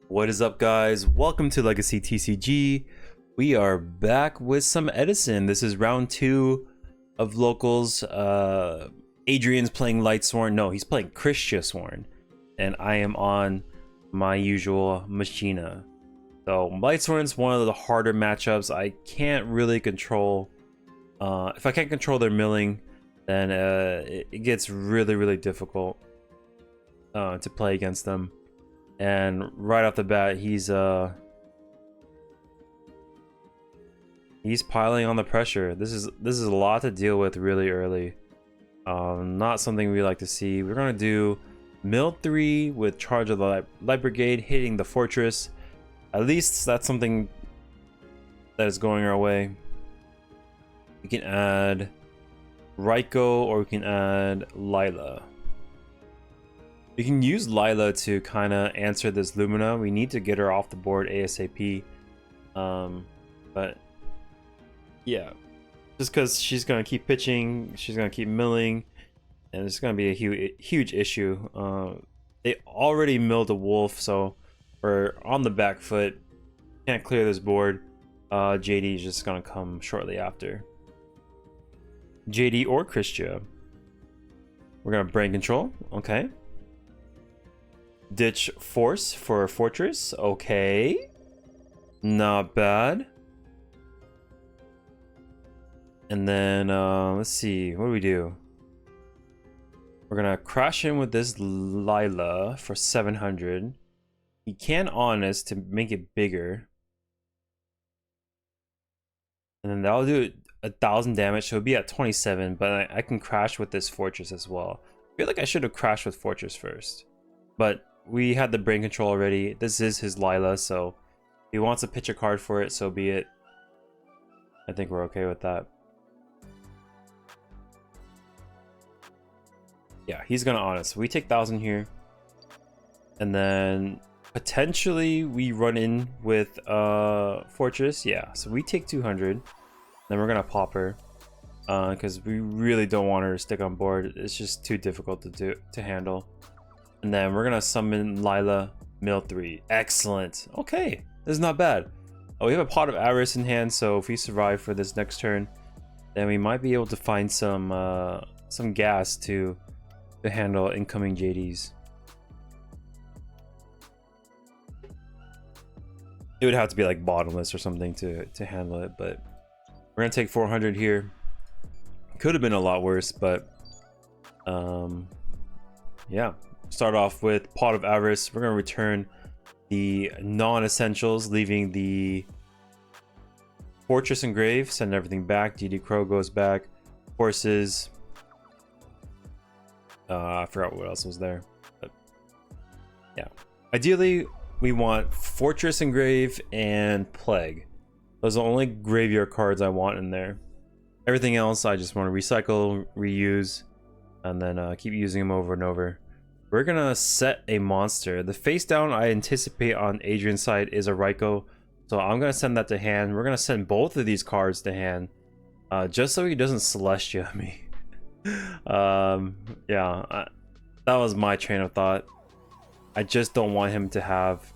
What is up, guys? Welcome to Legacy TCG. We are back with some Edison. This is round 2 of locals. Adrian's playing Lightsworn. No, he's playing Kristyasworn. And I am on my usual Machina. So Lightsworn's one of the harder matchups. I can't really control. If I can't control their milling, then it gets really difficult to play against them. And right off the bat, he's piling on the pressure. This is a lot to deal with really early. Not something we like to see. We're gonna do mill 3 with charge of the Light Brigade hitting the fortress. At least that's something that is going our way. We can add Raiko or we can add Lila. We can use Lila to kind of answer this Lumina. We need to get her off the board ASAP. But yeah, just because she's gonna keep pitching, she's gonna keep milling, and it's gonna be a huge issue. They already milled a wolf, so we're on the back foot. Can't clear this board. JD is just gonna come shortly after. JD or Kristya. We're gonna brain control. Okay. Ditch force for fortress. Okay, not bad. And then let's see, what do we do? We're gonna crash in with this Lila for 700. He can honest to make it bigger, and then that'll do 1,000 damage, so it'll be at 27. But I can crash with this fortress as well. I feel like I should have crashed with fortress first, but we had the brain control already. This is his Lila, so if he wants to pitch a card for it, so be it. I think we're okay with that. Yeah, he's gonna honest. We take 1,000 here, and then potentially we run in with fortress. Yeah, so we take 200. Then we're gonna pop her because we really don't want her to stick on board. It's just too difficult to handle. And then we're gonna summon Lila, mill 3. Excellent. Okay, this is not bad. Oh, we have a Pot of Avarice in hand, so if we survive for this next turn, then we might be able to find some gas to handle incoming JDs. It would have to be like bottomless or something to handle it, but we're gonna take 400 here. Could have been a lot worse, but yeah. Start off with Pot of Avarice. We're going to return the non-essentials, leaving the Fortress and Grave, send everything back. DD Crow goes back. Horses. I forgot what else was there. But yeah. Ideally, we want Fortress and Grave and Plague. Those are the only graveyard cards I want in there. Everything else, I just want to recycle, reuse, and then keep using them over and over. We're gonna set a monster. The face down I anticipate on Adrian's side is a Raiko, so I'm gonna send that to hand. We're gonna send both of these cards to hand, just so he doesn't Celestia me. Yeah, that was my train of thought. I just don't want him to have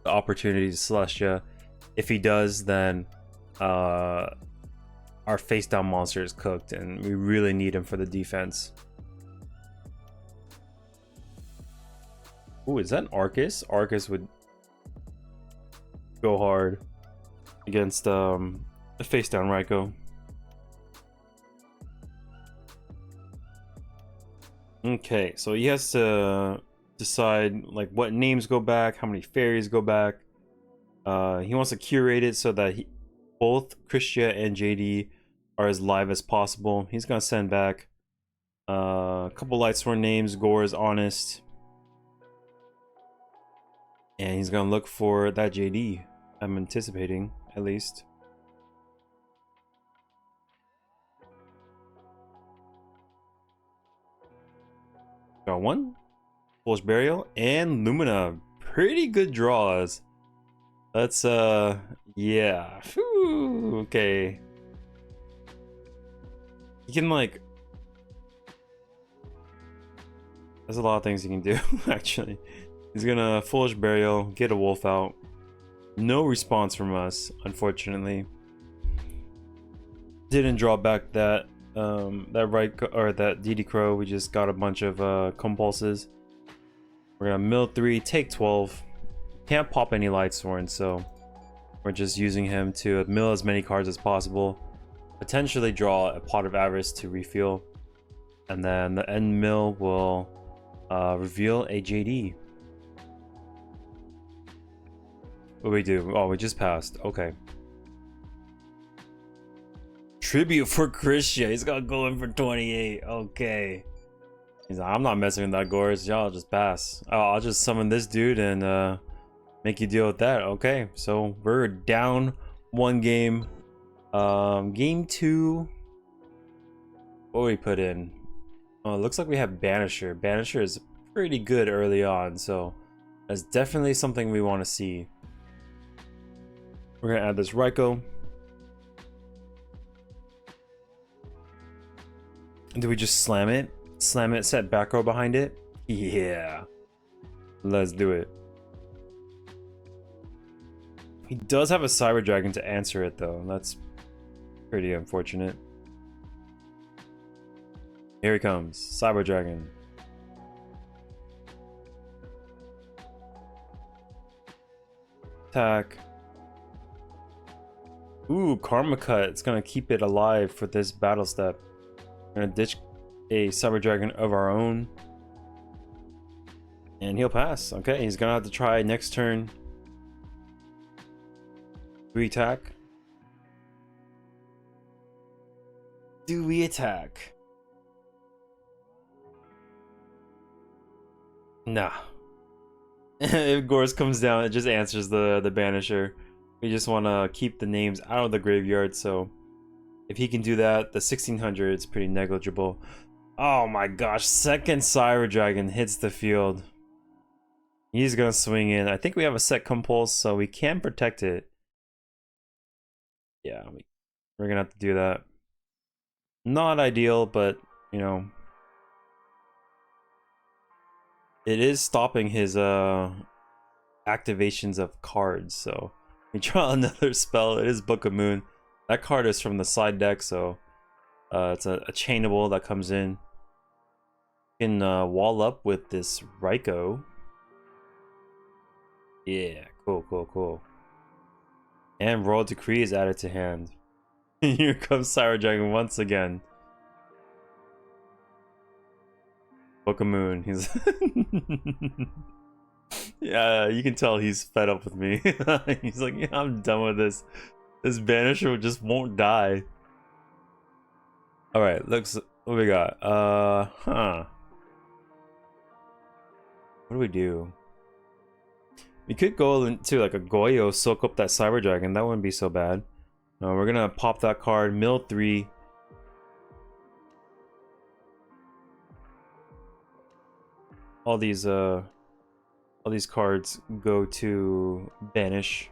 the opportunity to Celestia. If he does, then our face down monster is cooked, and we really need him for the defense. Ooh, is that an Arcus? Arcus would go hard against a face down Raiko. Okay, so he has to decide like what names go back, how many fairies go back. He wants to curate it so that both Kristya and JD are as live as possible. He's gonna send back a couple Lightsworn names. Gore is honest. And he's gonna look for that JD. I'm anticipating, at least. Got one. Foolish Burial and Lumina. Pretty good draws. Let's yeah. Whew, okay. You can like, there's a lot of things you can do actually. He's gonna Foolish Burial, get a wolf out. No response from us, unfortunately. Didn't draw back that that DD Crow. We just got a bunch of compulses. We're gonna mill 3, take 12. Can't pop any Lightsworn, so we're just using him to mill as many cards as possible. Potentially draw a Pot of Avarice to refuel, and then the end mill will reveal a JD. What do we do? Oh, we just passed. Okay. Tribute for Kristyasworn. He's gonna go in for 28. Okay. He's like, I'm not messing with that Gorz. Y'all just pass. Oh, I'll just summon this dude and make you deal with that. Okay. So we're down 1 game. Game 2. What do we put in? Oh, it looks like we have Banisher. Banisher is pretty good early on, so that's definitely something we want to see. We're gonna add this Raikou. Do we just slam it? Slam it, set back row behind it? Yeah. Let's do it. He does have a Cyber Dragon to answer it though. That's pretty unfortunate. Here he comes. Cyber Dragon. Attack. Ooh, Karma Cut. It's gonna keep it alive for this battle step. We're gonna ditch a Cyber Dragon of our own. And he'll pass. Okay, he's gonna have to try next turn. Do we attack? Do we attack? Nah. If Gorz comes down, it just answers the Banisher. We just want to keep the names out of the graveyard, so if he can do that, the 1600 is pretty negligible. Oh my gosh, second Cyber Dragon hits the field. He's gonna swing in. I think we have a set compulse, so we can protect it. Yeah, we're gonna have to do that. Not ideal, but you know, it is stopping his activations of cards, so we draw another spell. It is Book of Moon. That card is from the side deck, so it's a chainable that comes in. You can wall up with this Raikou. Yeah, cool. And Royal Decree is added to hand. Here comes Cyber Dragon once again. Book of Moon. He's yeah, you can tell he's fed up with me. He's like, yeah, I'm done with this. This Banisher just won't die. All right, looks. What we got? What do we do? We could go into like a Goyo, soak up that Cyber Dragon. That wouldn't be so bad. We're gonna pop that card, mill 3. All these cards go to banish.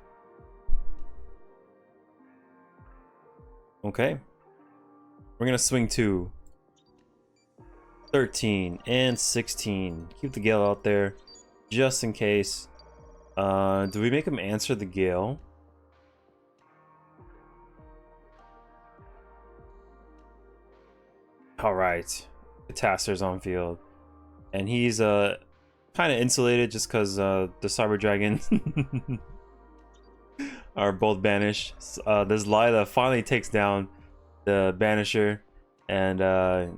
Okay. We're gonna swing 2. 13 and 16. Keep the Gale out there just in case. Do we make him answer the Gale? Alright. Catastor's on field. And he's kind of insulated just because the Cyber Dragon are both banished. This Lila finally takes down the Banisher, and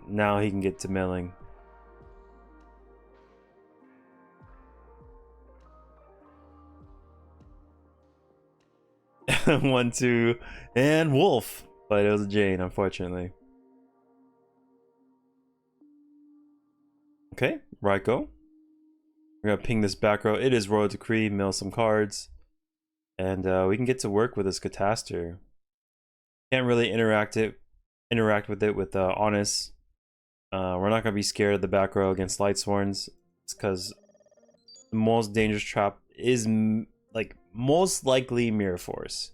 now he can get to milling. One, two, and Wolf. But it was a Jane, unfortunately. Okay, Raikou. We're gonna ping this back row. It is Royal Decree, mill some cards. And we can get to work with this Catastor. Can't really interact with it with Honest. We're not gonna be scared of the back row against Lightsworns. It's because the most dangerous trap is like most likely Mirror Force.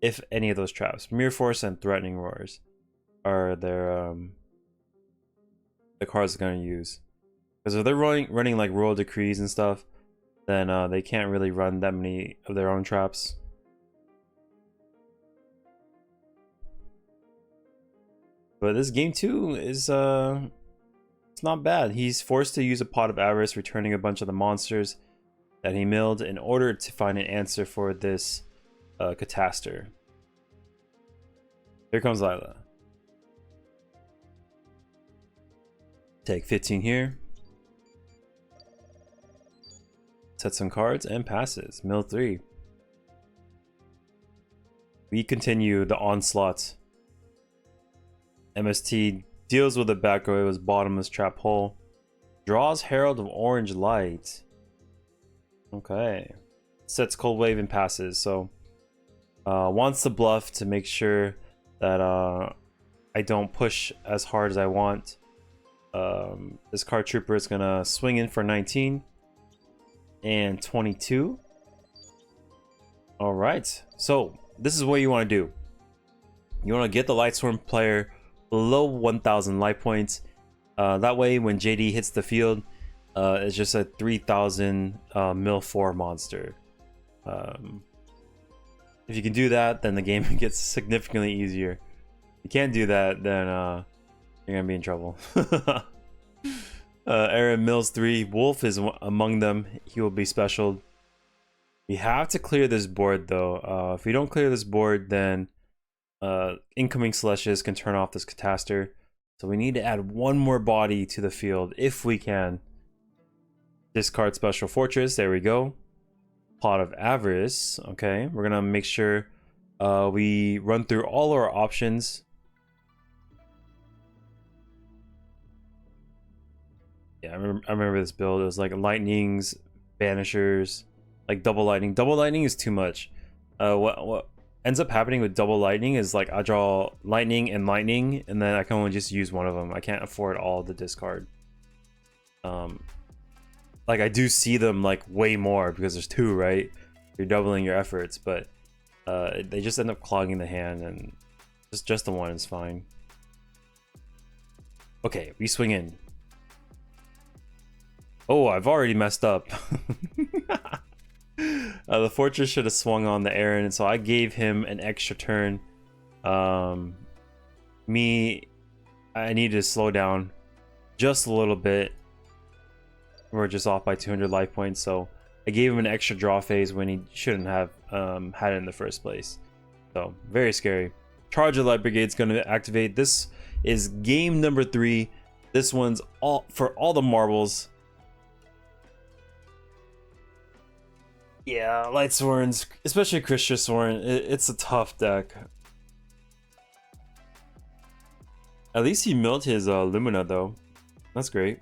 If any of those traps. Mirror Force and Threatening Roars are their the cards they're gonna use. Because if they're running like Royal Decrees and stuff, then they can't really run that many of their own traps. But this game too is it's not bad. He's forced to use a pot of avarice, returning a bunch of the monsters that he milled in order to find an answer for this catastor. Here comes Lila. Take 15 here. Set some cards and passes. Mill 3. We continue the onslaught. MST deals with the back row of his bottomless trap hole. Draws Herald of Orange Light. Okay. Sets Cold Wave and passes. So wants to bluff to make sure that I don't push as hard as I want. This card trooper is gonna swing in for 19 and 22. All right, so this is what you want to do. You want to get the Lightsworn player below 1,000 life points. That way, when JD hits the field, it's just a 3,000 mil 4 monster. If you can do that, then the game gets significantly easier. If you can't do that, then you're gonna be in trouble. Aaron mills 3. Wolf is among them. He will be special. We have to clear this board though. If we don't clear this board, then incoming Celestials can turn off this catastor. So we need to add one more body to the field if we can. Discard Special Fortress. There we go. Pot of Avarice. Okay, we're gonna make sure we run through all our options. Yeah, I remember this build. It was like lightnings, banishers, like double lightning. Double lightning is too much. What ends up happening with double lightning is like I draw lightning, and then I can only just use one of them. I can't afford all the discard. Like I do see them like way more because there's 2, right? You're doubling your efforts, but they just end up clogging the hand, and just the one is fine. Okay, we swing in. Oh, I've already messed up. The fortress should have swung on the Aaron, and so I gave him an extra turn. I needed to slow down just a little bit. We're just off by 200 life points, so I gave him an extra draw phase when he shouldn't have had it in the first place. So, very scary. Charge of Light Brigade is going to activate. This is game number 3. This one's all for all the marbles. Yeah, Lightsworns, especially Kristyasworn, it's a tough deck. At least he milled his Lumina though. That's great.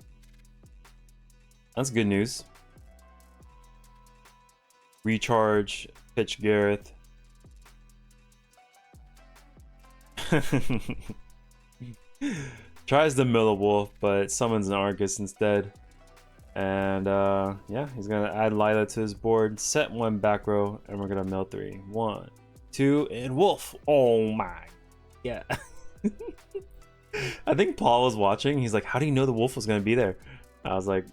That's good news. Recharge, pitch Gareth. Tries to mill a wolf, but summons an Argus instead. And yeah, he's gonna add Lila to his board, set 1 back row, and we're gonna mill 3. 1, 2, and wolf. Oh my, yeah. I think Paul was watching. He's like, "How do you know the wolf was gonna be there?" I was like,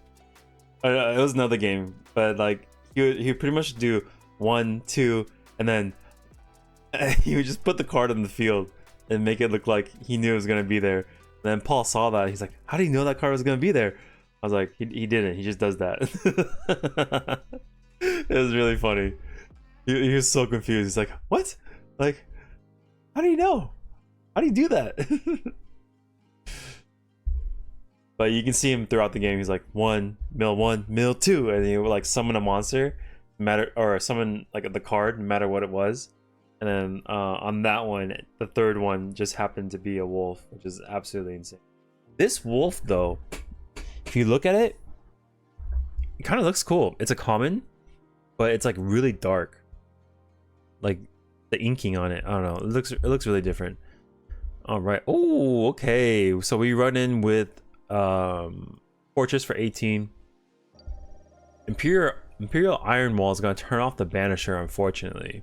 "It was another game," but like he would pretty much do 1, 2, and then he would just put the card on the field and make it look like he knew it was gonna be there. And then Paul saw that. He's like, "How do you know that card was gonna be there?" I was like, he didn't. He just does that. It was really funny. He was so confused. He's like, "What? Like, how do you know? How do you do that?" But you can see him throughout the game. He's like 1, mill 2, and he would like summon a monster, or summon like the card, no matter what it was. And then on that one, the third one just happened to be a wolf, which is absolutely insane. This wolf, though, if you look at it, it kind of looks cool. It's a common, but it's like really dark. Like the inking on it, I don't know. It looks really different. All right. Oh, okay. So we run in with Fortress for 18. Imperial Iron Wall is gonna turn off the Banisher, unfortunately.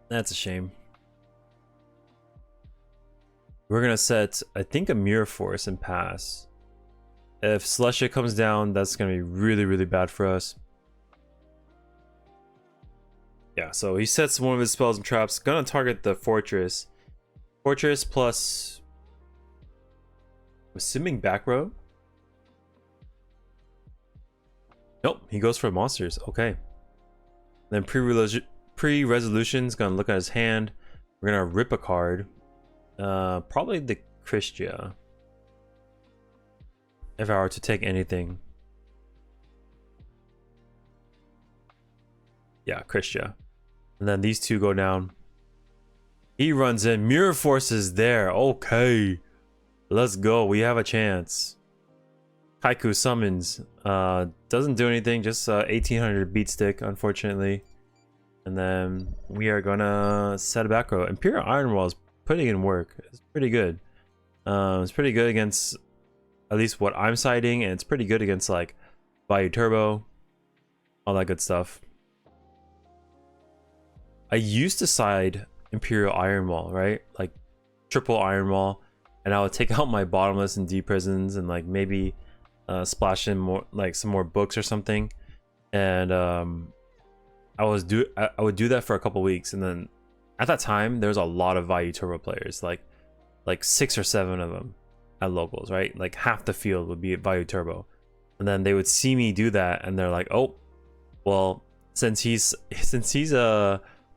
That's a shame. We're gonna set, I think, a Mirror Force and pass. If Celestia comes down, that's gonna be really, really bad for us. Yeah, so he sets one of his spells and traps. Gonna target the fortress. Fortress plus... I'm assuming back row? Nope, he goes for monsters. Okay. Then pre-resolution's gonna look at his hand. We're gonna rip a card. Probably the Kristyasworn. If I were to take anything. Yeah, Kristyasworn. And then these two go down. He runs in. Mirror Force is there. Okay. Let's go. We have a chance. Haiku summons. Doesn't do anything. Just 1800 beat stick, unfortunately. And then we are gonna set a back row. Imperial Iron Wall is putting in work. It's pretty good. It's pretty good against at least what I'm siding, and it's pretty good against like Bayou Turbo, all that good stuff. I used to side Imperial Iron Wall, right? Like triple Iron Wall, and I would take out my bottomless and deep prisons and like maybe splash in more like some more books or something. And I would do that for a couple weeks, and then at that time there was a lot of Bayou Turbo players, like 6 or 7 of them at locals, right? Like half the field would be at Bayou Turbo, and then they would see me do that, and they're like, "Oh, well, since he's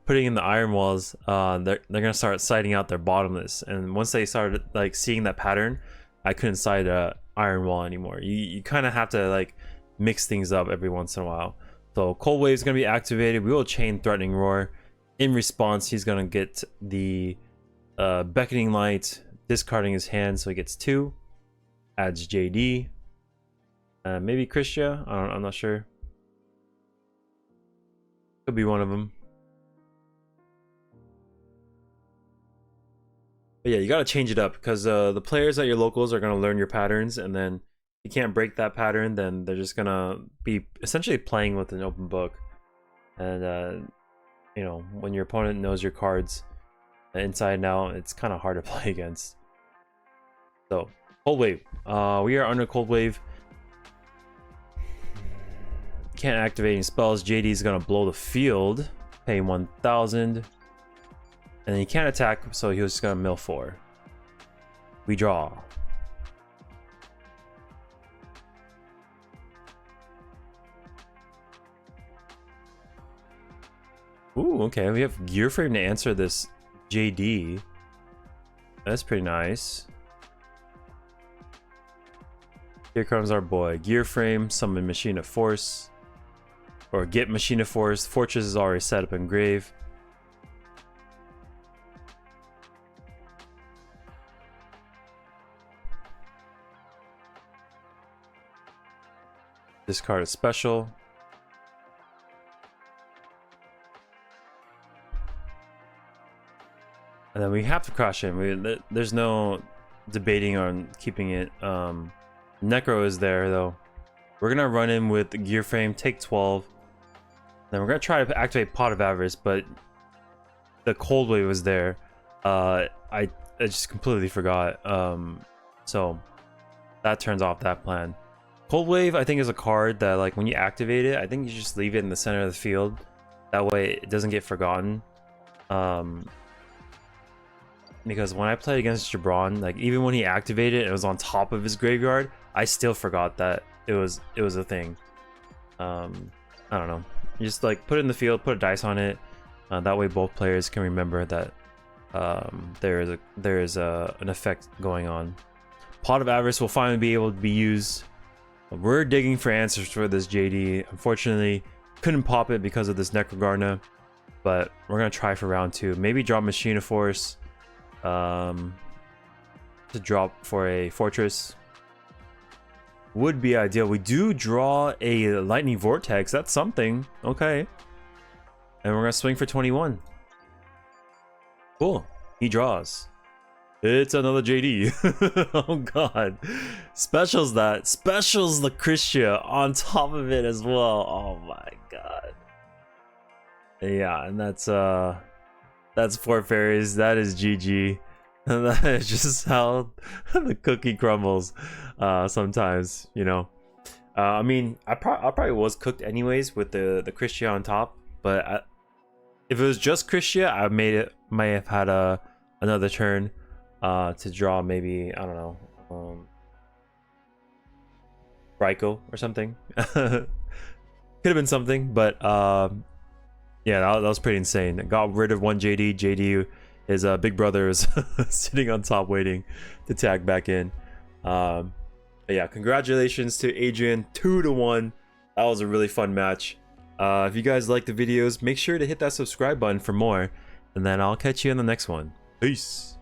putting in the iron walls, they're gonna start siding out their bottomless." And once they started like seeing that pattern, I couldn't side a iron wall anymore. You kind of have to like mix things up every once in a while. So Cold Wave is gonna be activated. We will chain Threatening Roar. In response, he's gonna get the Beckoning Light, discarding his hand, so he gets 2. Adds JD. Maybe Kristyasworn. I'm not sure. Could be one of them. But yeah, you gotta change it up, because the players at your locals are gonna learn your patterns, and then if you can't break that pattern, then they're just gonna be essentially playing with an open book. And you know, when your opponent knows your cards inside and out, it's kind of hard to play against. So Cold Wave, we are under Cold Wave. Can't activate any spells. JD is gonna blow the field, pay 1000, and he can't attack, so he was just gonna mill 4. We draw. Ooh, okay, we have Gear Frame to answer this JD. That's pretty nice. Here comes our boy. Gear Frame, summon Machina Force. Or get Machina Force. Fortress is already set up in grave. Discard a special. And then we have to crash in. There's no debating on keeping it. Necro is there though. We're gonna run in with the Gear Frame, take 12. Then we're gonna try to activate Pot of Avarice, but the Cold Wave was there. I just completely forgot. So that turns off that plan. Cold Wave, I think, is a card that, like, when you activate it, I think you just leave it in the center of the field. That way it doesn't get forgotten. Because when I played against Jabron, like, even when he activated it, it was on top of his graveyard, I still forgot that it was a thing. I don't know. You just, like, put it in the field, put a dice on it. That way both players can remember that there is an effect going on. Pot of Avarice will finally be able to be used. We're digging for answers for this JD. Unfortunately, couldn't pop it because of this Necrogarna, but we're gonna try for round 2. Maybe drop Machina Force to drop for a Fortress. Would be ideal. We do draw a Lightning Vortex. That's something. Okay. And we're gonna swing for 21. Cool. He draws. It's another JD. Oh god. Specials that. Specials the Kristyasworn on top of it as well. Oh my god. Yeah, and that's 4 fairies. That is GG. And that's just how the cookie crumbles sometimes, you know. I mean, I probably was cooked anyways with the Kristya on top, but if it was just Kristya, I might have had another turn to draw, maybe, I don't know, Ryko or something. Could have been something, but yeah, that was pretty insane. I got rid of one JD. JD, his big brother, is sitting on top waiting to tag back in. But yeah, congratulations to Adrian, 2-1. That was a really fun match. If you guys like the videos, make sure to hit that subscribe button for more, and then I'll catch you in the next one. Peace.